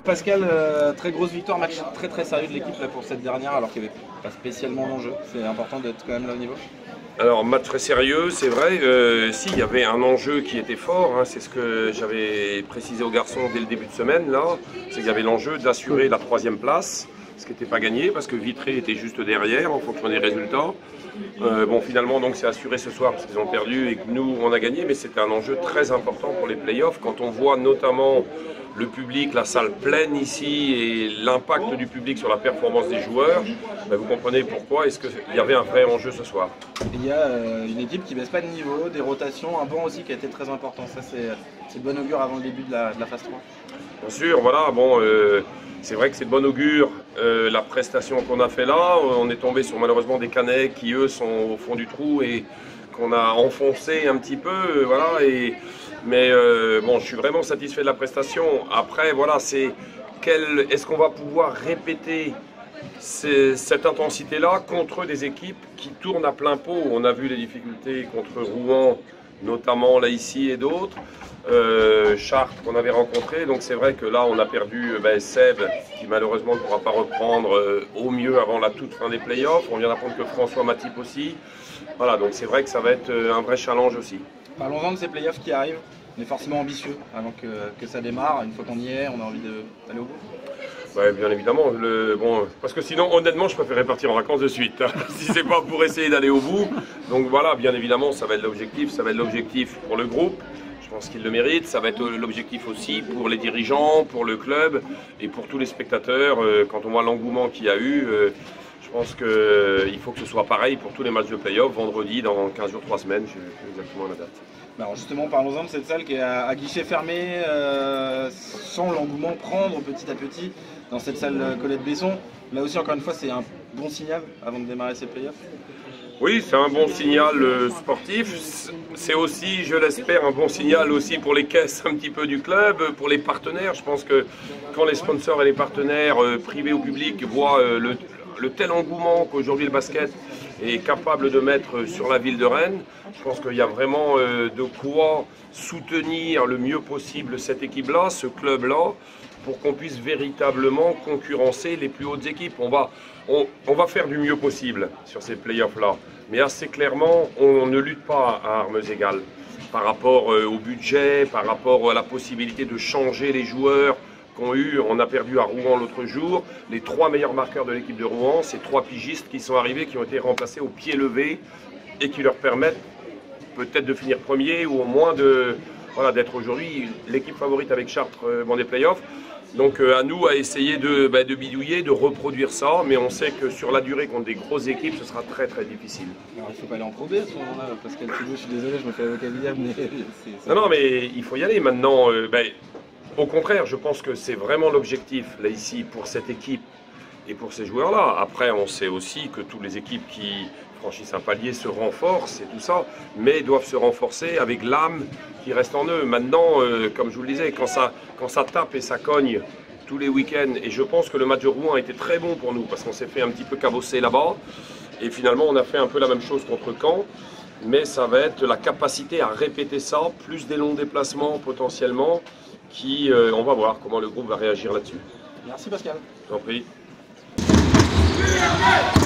Pascal, très grosse victoire, match très sérieux de l'équipe pour cette dernière alors qu'il n'y avait pas spécialement d'enjeu. C'est important d'être quand même là au niveau. Alors match très sérieux, c'est vrai, si il y avait un enjeu qui était fort, hein, c'est ce que j'avais précisé aux garçons dès le début de semaine là, c'est qu'il y avait l'enjeu d'assurer la 3e place, ce qui n'était pas gagné parce que Vitré était juste derrière en fonction des résultats. Bon finalement donc c'est assuré ce soir parce qu'ils ont perdu et que nous on a gagné, mais c'était un enjeu très important pour les playoffs quand on voit notamment le public, la salle pleine ici et l'impact du public sur la performance des joueurs, ben vous comprenez pourquoi est-ce qu'il y avait un vrai enjeu ce soir. Il y a une équipe qui ne baisse pas de niveau, des rotations, un banc aussi qui a été très important, ça c'est de bon augure avant le début de la phase 3. Bien sûr, voilà, bon, c'est vrai que c'est de bon augure la prestation qu'on a fait là, on est tombé sur malheureusement des Canets qui eux sont au fond du trou et qu'on a enfoncé un petit peu, voilà, mais bon, je suis vraiment satisfait de la prestation. Après, voilà, est-ce qu'on va pouvoir répéter cette intensité-là contre des équipes qui tournent à plein pot? On a vu les difficultés contre Rouen, notamment là ici et d'autres. Chartres qu'on avait rencontré, donc c'est vrai que là on a perdu Seb qui malheureusement ne pourra pas reprendre au mieux avant la toute fin des playoffs. On vient d'apprendre que François Matip aussi. Voilà, donc c'est vrai que ça va être un vrai challenge aussi. Parlons-en de ces playoffs qui arrivent. On est forcément ambitieux avant que ça démarre. Une fois qu'on y est, on a envie d'aller au bout. Ouais, bien évidemment. Bon, parce que sinon, honnêtement, je préférais partir en vacances de suite. Si c'est pas pour essayer d'aller au bout. Donc voilà, bien évidemment, ça va être l'objectif. Ça va être l'objectif pour le groupe. Je pense qu'il le mérite. Ça va être l'objectif aussi pour les dirigeants, pour le club et pour tous les spectateurs. Quand on voit l'engouement qu'il y a eu, je pense qu'il faut que ce soit pareil pour tous les matchs de play-off. Vendredi, dans 15 jours, 3 semaines, je sais exactement la date. Alors justement, parlons-en de cette salle qui est à guichet fermé, sans l'engouement prendre petit à petit dans cette salle Colette Besson. Là aussi, encore une fois, c'est un bon signal avant de démarrer ces playoffs. Oui, c'est un bon signal sportif. C'est aussi, je l'espère, un bon signal aussi pour les caisses un petit peu du club, pour les partenaires. Je pense que quand les sponsors et les partenaires privés ou publics voient le tel engouement qu'aujourd'hui le basket est capable de mettre sur la ville de Rennes, je pense qu'il y a vraiment de quoi soutenir le mieux possible cette équipe-là, ce club-là, pour qu'on puisse véritablement concurrencer les plus hautes équipes. On va faire du mieux possible sur ces playoffs-là, mais assez clairement, on ne lutte pas à armes égales par rapport au budget, par rapport à la possibilité de changer les joueurs qu'on eu. On a perdu à Rouen l'autre jour. Les 3 meilleurs marqueurs de l'équipe de Rouen, c'est 3 pigistes qui sont arrivés, qui ont été remplacés au pied levé et qui leur permettent peut-être de finir premier ou au moins d'être aujourd'hui l'équipe favorite avec Chartres dans les playoffs. Donc à nous à essayer de bidouiller, de reproduire ça, mais on sait que sur la durée contre des grosses équipes, ce sera très difficile. Alors il ne faut pas aller en Pro B à ce moment-là, Pascal Thibault, je suis désolé, je me fais vocabulaire, mais Non, mais il faut y aller maintenant. Au contraire, je pense que c'est vraiment l'objectif là ici pour cette équipe et pour ces joueurs-là. Après, on sait aussi que toutes les équipes qui franchissent un palier se renforcent et tout ça, mais doivent se renforcer avec l'âme qui reste en eux. Maintenant, comme je vous le disais, quand ça tape et ça cogne tous les week-ends, et je pense que le match de Rouen a été très bon pour nous, parce qu'on s'est fait un petit peu cabosser là-bas, et finalement on a fait un peu la même chose contre Caen, mais ça va être la capacité à répéter ça, plus des longs déplacements potentiellement, on va voir comment le groupe va réagir là-dessus. Merci Pascal. Je t'en prie. URL!